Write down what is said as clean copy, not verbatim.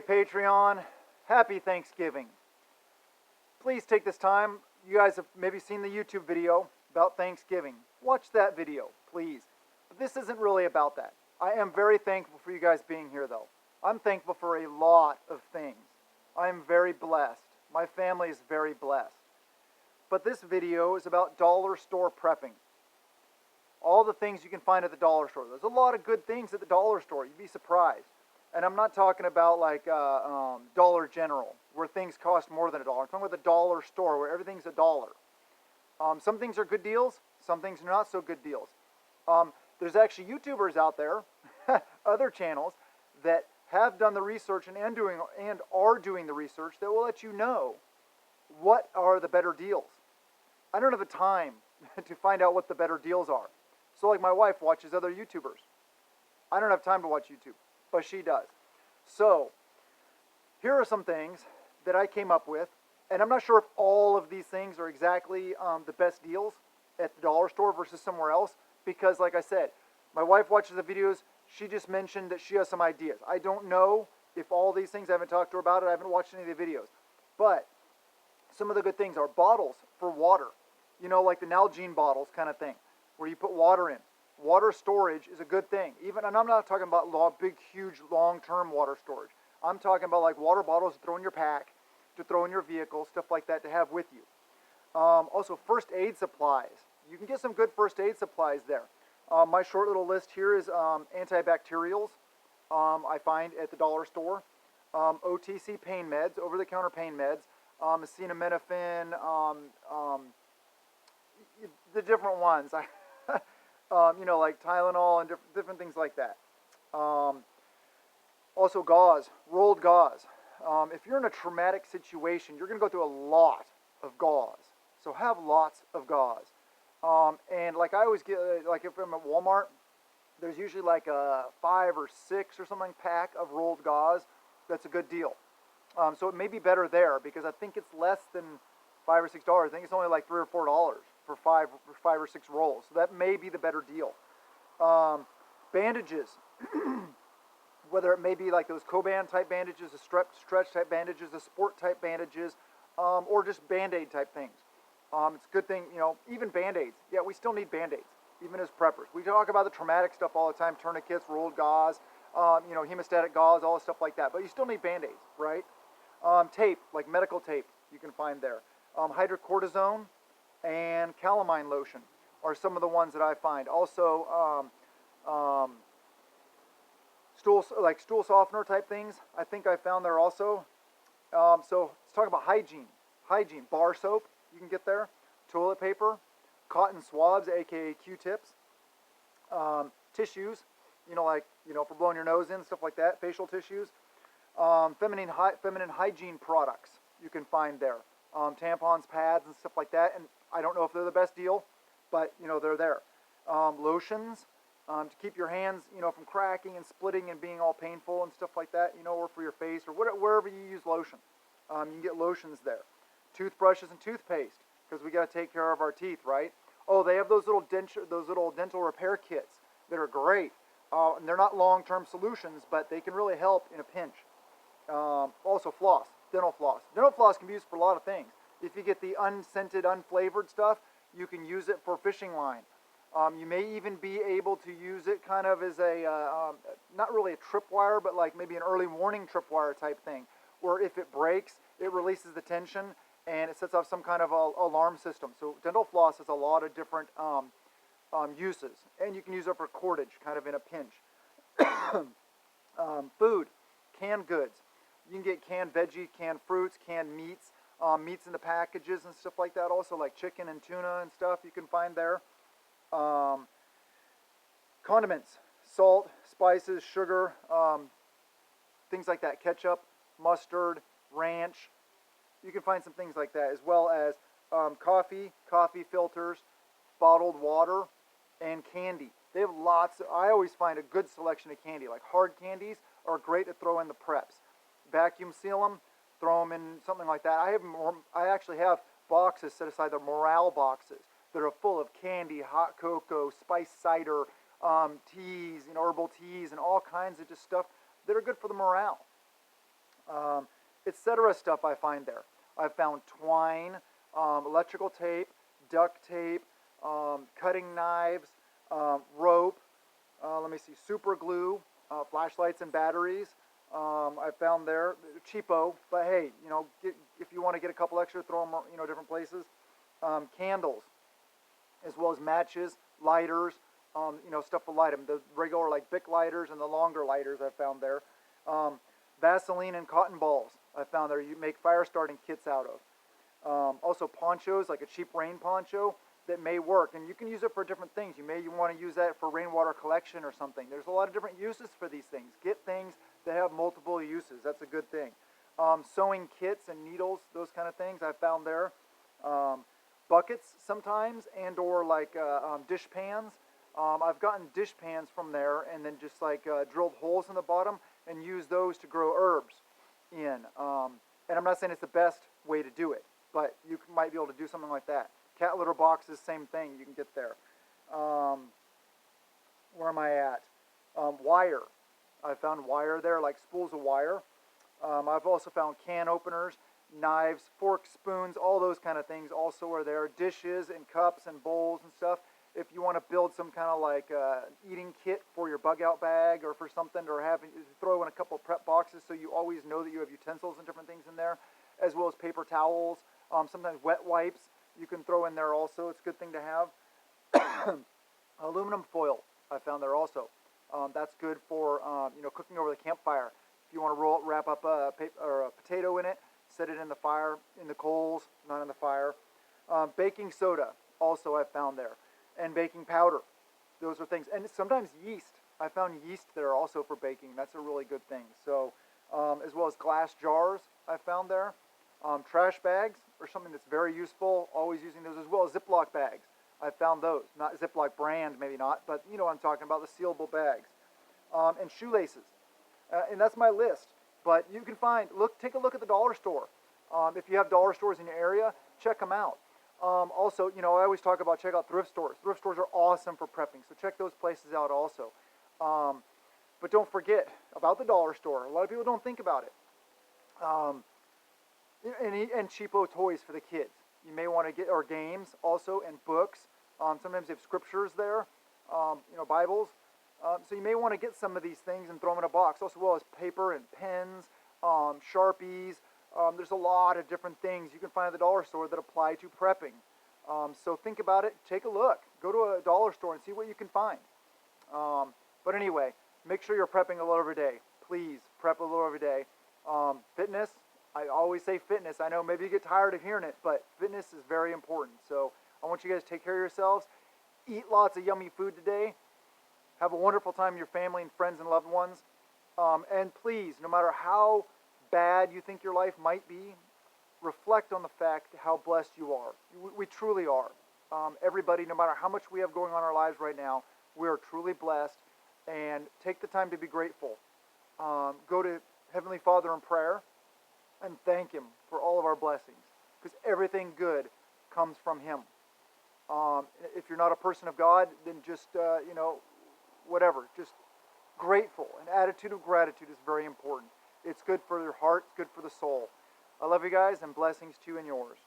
Patreon, happy Thanksgiving. Please take this time. You guys have maybe seen the YouTube video about Thanksgiving. Watch that video, please. But this isn't really about that. I am very thankful for you guys being here, though. I'm thankful for a lot of things. I am very blessed. My family is very blessed. But this video is about dollar store prepping. All the things you can find at the dollar store. There's a lot of good things at the dollar store. You'd be surprised. And I'm not talking about like Dollar General, where things cost more than $1. I'm talking about the dollar store, where everything's $1. Some things are good deals. Some things are not so good deals. There's actually YouTubers out there, other channels, that have done the research and are doing the research that will let you know what are the better deals. I don't have the time to find out what the better deals are. So like my wife watches other YouTubers. I don't have time to watch YouTube, but she does. So here are some things that I came up with, and I'm not sure if all of these things are exactly the best deals at the dollar store versus somewhere else, because like I said, my wife watches the videos. She just mentioned that she has some ideas. I don't know if all these things, I haven't talked to her about it, I haven't watched any of the videos. But some of the good things are bottles for water. You know, like the Nalgene bottles kind of thing, where you put water in. Water storage is a good thing. And I'm not talking about big, huge, long-term water storage. I'm talking about like water bottles to throw in your pack, to throw in your vehicle, stuff like that to have with you. Also, first aid supplies. You can get some good first aid supplies there. My short little list here is antibacterials I find at the dollar store. OTC pain meds, over-the-counter pain meds. Acetaminophen, the different ones. You know, like Tylenol and different things like that. Also gauze, rolled gauze. If you're in a traumatic situation, you're going to go through a lot of gauze. So have lots of gauze. And like I always get, like if I'm at Walmart, there's usually like a 5 or 6 or something pack of rolled gauze. That's a good deal. So it may be better there because I think it's less than $5 or $6. I think it's only like $3 or $4 for five or 6 rolls. So that may be the better deal. Bandages, whether it may be like those Coban type bandages, the stretch type bandages, the sport type bandages, or just Band-Aid type things. It's a good thing, you know, even Band-Aids. Yeah, we still need Band-Aids, even as preppers. We talk about the traumatic stuff all the time, tourniquets, rolled gauze, you know, hemostatic gauze, all the stuff like that. But you still need Band-Aids, right? Tape, like medical tape, you can find there. Hydrocortisone and calamine lotion are some of the ones that I find. Also, stool softener type things, I think I found there also. So let's talk about hygiene. Hygiene, bar soap, you can get there. Toilet paper, cotton swabs, aka Q-tips, tissues, you know, like, you know, for blowing your nose in, stuff like that, facial tissues. Feminine hygiene products you can find there. Tampons, pads, and stuff like that. And I don't know if they're the best deal, but, you know, they're there. Lotions to keep your hands, you know, from cracking and splitting and being all painful and stuff like that, you know, or for your face or wherever you use lotion. You can get lotions there. Toothbrushes and toothpaste, because we got to take care of our teeth, right? Oh, they have those little dental repair kits that are great. And they're not long-term solutions, but they can really help in a pinch. Also floss, dental floss. Dental floss can be used for a lot of things. If you get the unscented, unflavored stuff, you can use it for fishing line. You may even be able to use it kind of as a, not really a tripwire, but like maybe an early warning tripwire type thing, where if it breaks, it releases the tension and it sets off some kind of alarm system. So dental floss has a lot of different uses, and you can use it for cordage, kind of in a pinch. Food, canned goods. You can get canned veggie, canned fruits, canned meats, meats in the packages and stuff like that. Also, like chicken and tuna and stuff you can find there. Condiments, salt, spices, sugar, things like that. Ketchup, mustard, ranch. You can find some things like that, as well as coffee filters, bottled water, and candy. They have lots. I always find a good selection of candy. Like hard candies are great to throw in the preps. Vacuum seal them, throw them in something like that. I actually have boxes set aside, the morale boxes, that are full of candy, hot cocoa, spiced cider, teas, you know, herbal teas, and all kinds of just stuff that are good for the morale. etc. stuff I find there. I found twine, electrical tape, duct tape, cutting knives, rope, let me see, super glue, flashlights and batteries. I found there, cheapo, but hey, if you want to get a couple extra, throw them, different places. Candles, as well as matches, lighters, stuff to light them. The regular like Bic lighters and the longer lighters I found there. Vaseline and cotton balls I found there. You make fire starting kits out of. Also ponchos, like a cheap rain poncho that may work, and you can use it for different things. You want to use that for rainwater collection or something. There's a lot of different uses for these things. Get things that have multiple uses. That's a good thing. Sewing kits and needles, those kind of things I found there. Buckets sometimes, and or like dish pans. I've gotten dish pans from there and then just like drilled holes in the bottom and used those to grow herbs in. And I'm not saying it's the best way to do it, but you might be able to do something like that. Cat litter boxes, same thing, you can get there. Where am I at? Wire. I found wire there, like spools of wire. I've also found can openers, knives, forks, spoons, all those kind of things also are there. Dishes and cups and bowls and stuff. If you want to build some kind of like eating kit for your bug out bag or for something, or throw in a couple prep boxes so you always know that you have utensils and different things in there, as well as paper towels, sometimes wet wipes you can throw in there also. It's a good thing to have. Aluminum foil I found there also. That's good for cooking over the campfire. If you want to wrap up a potato in it, set it in the fire, in the coals, not in the fire. Baking soda also I found there, and baking powder. Those are things, and sometimes yeast. I found yeast there also for baking. That's a really good thing. So, as well as glass jars I found there. Trash bags are something that's very useful. Always using those, as well as Ziploc bags. I found those. Not Ziploc brand, maybe not, but you know what I'm talking about, the sealable bags. And shoelaces. And that's my list. But you can take a look at the dollar store. If you have dollar stores in your area, check them out. Also, I always talk about check out thrift stores. Thrift stores are awesome for prepping, so check those places out also. But don't forget about the dollar store. A lot of people don't think about it. And cheapo toys for the kids. You may want to get, or games also, and books. Sometimes they have scriptures there, Bibles. So you may want to get some of these things and throw them in a box, also, as well as paper and pens, Sharpies. There's a lot of different things you can find at the dollar store that apply to prepping. So think about it. Take a look. Go to a dollar store and see what you can find. But anyway, make sure you're prepping a little every day. Please prep a little every day. Fitness. I always say fitness. I know maybe you get tired of hearing it, but fitness is very important. So I want you guys to take care of yourselves. Eat lots of yummy food today. Have a wonderful time with your family and friends and loved ones. And please, no matter how bad you think your life might be, reflect on the fact how blessed you are. We truly are. Everybody, no matter how much we have going on in our lives right now, we are truly blessed. And take the time to be grateful. Go to Heavenly Father in prayer and thank Him for all of our blessings, because everything good comes from Him. If you're not a person of God, then just, whatever, just grateful. An attitude of gratitude is very important. It's good for your heart, it's good for the soul. I love you guys, and blessings to you and yours.